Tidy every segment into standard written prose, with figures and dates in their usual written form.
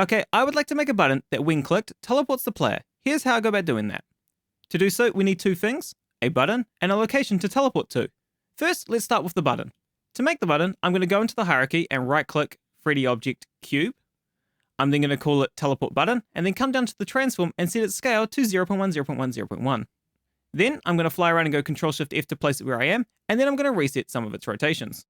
Okay, I would like to make a button that when clicked, teleports the player. Here's how I go about doing that. To do so, we need two things, a button and a location to teleport to. First, let's start with the button. To make the button, I'm going to go into the hierarchy and right-click 3D Object Cube. I'm then going to call it Teleport Button, and then come down to the transform and set its scale to 0.1, 0.1, 0.1. Then I'm going to fly around and go Ctrl-Shift-F to place it where I am, and then I'm going to reset some of its rotations.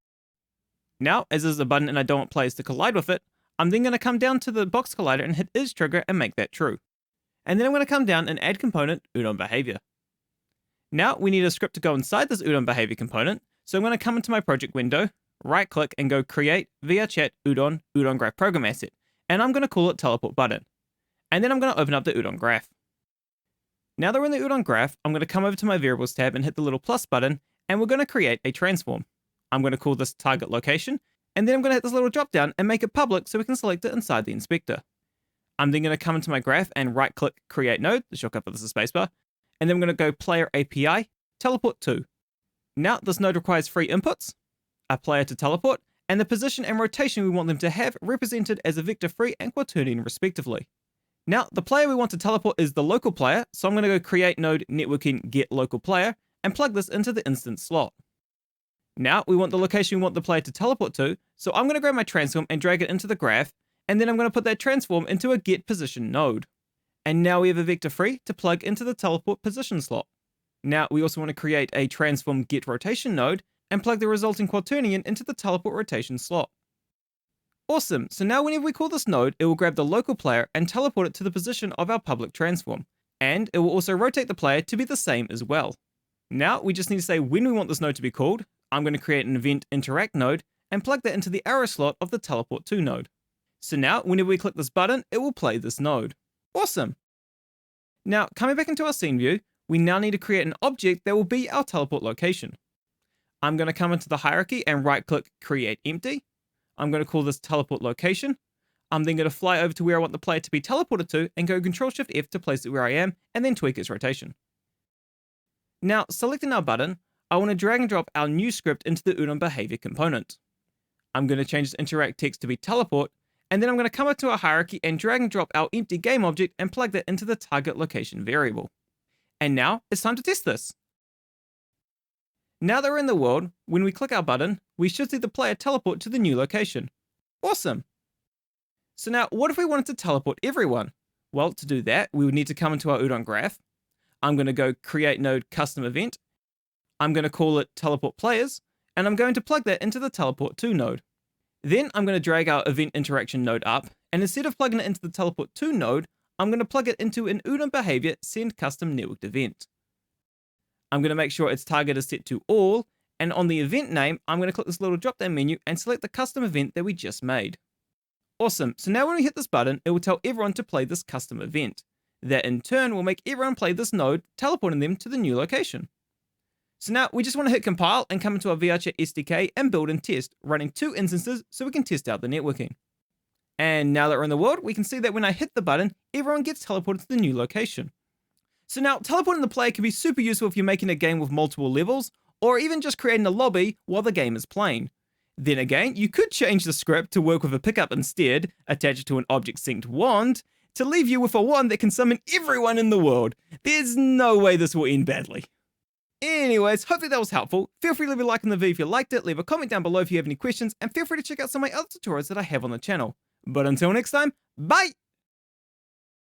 Now, as this is a button and I don't want players to collide with it, I'm then going to come down to the box collider and hit is trigger and make that true. And then I'm going to come down and add component Udon behavior. Now we need a script to go inside this Udon behavior component, so I'm going to come into my project window, right click and go create VRChat Udon graph program asset, and I'm going to call it teleport button. And then I'm going to open up the Udon graph. Now that we're in the Udon graph, I'm going to come over to my variables tab and hit the little plus button, and we're going to create a transform. I'm going to call this target location, and then I'm going to hit this little drop down and make it public so we can select it inside the inspector. I'm then going to come into my graph and right click create node, the shortcut for this is spacebar, and then I'm going to go player API, teleport to. Now this node requires three inputs, a player to teleport, and the position and rotation we want them to have represented as a vector 3 and quaternion respectively. Now the player we want to teleport is the local player, so I'm going to go create node networking get local player and plug this into the instance slot. Now we want the location we want the player to teleport to, so I'm going to grab my transform and drag it into the graph, and then I'm going to put that transform into a get position node. And now we have a vector 3 to plug into the teleport position slot. Now we also want to create a transform get rotation node and plug the resulting quaternion into the teleport rotation slot. Awesome, so now whenever we call this node, it will grab the local player and teleport it to the position of our public transform. And it will also rotate the player to be the same as well. Now we just need to say when we want this node to be called. I'm going to create an event interact node and plug that into the arrow slot of the teleport to node. So now whenever we click this button, it will play this node. Awesome. Now coming back into our scene view, we now need to create an object that will be our teleport location. I'm going to come into the hierarchy and right click create empty. I'm going to call this teleport location. I'm then going to fly over to where I want the player to be teleported to and go Ctrl-Shift-F to place it where I am and then tweak its rotation. Now selecting our button, I want to drag and drop our new script into the Udon behavior component. I'm going to change this interact text to be teleport, and then I'm going to come up to our hierarchy and drag and drop our empty game object and plug that into the target location variable. And now it's time to test this. Now that we're in the world, when we click our button, we should see the player teleport to the new location. Awesome. So now what if we wanted to teleport everyone? Well, to do that, we would need to come into our Udon graph. I'm going to go create node custom event. I'm going to call it teleport players, and I'm going to plug that into the teleport to node. Then I'm going to drag our event interaction node up, and instead of plugging it into the teleport to node, I'm going to plug it into an Udon behavior send custom networked event. I'm going to make sure its target is set to all, and on the event name, I'm going to click this little drop down menu and select the custom event that we just made. Awesome, so now when we hit this button, it will tell everyone to play this custom event. That in turn will make everyone play this node, teleporting them to the new location. So now we just want to hit compile and come into our VRChat SDK and build and test, running 2 instances so we can test out the networking. And now that we're in the world, we can see that when I hit the button, everyone gets teleported to the new location. So now teleporting the player can be super useful if you're making a game with multiple levels, or even just creating a lobby while the game is playing. Then again, you could change the script to work with a pickup instead, attach it to an object synced wand, to leave you with a wand that can summon everyone in the world. There's no way this will end badly. Anyways, hopefully that was helpful. Feel free to leave a like on the video if you liked it, leave a comment down below if you have any questions, and feel free to check out some of my other tutorials that I have on the channel. But until next time, bye!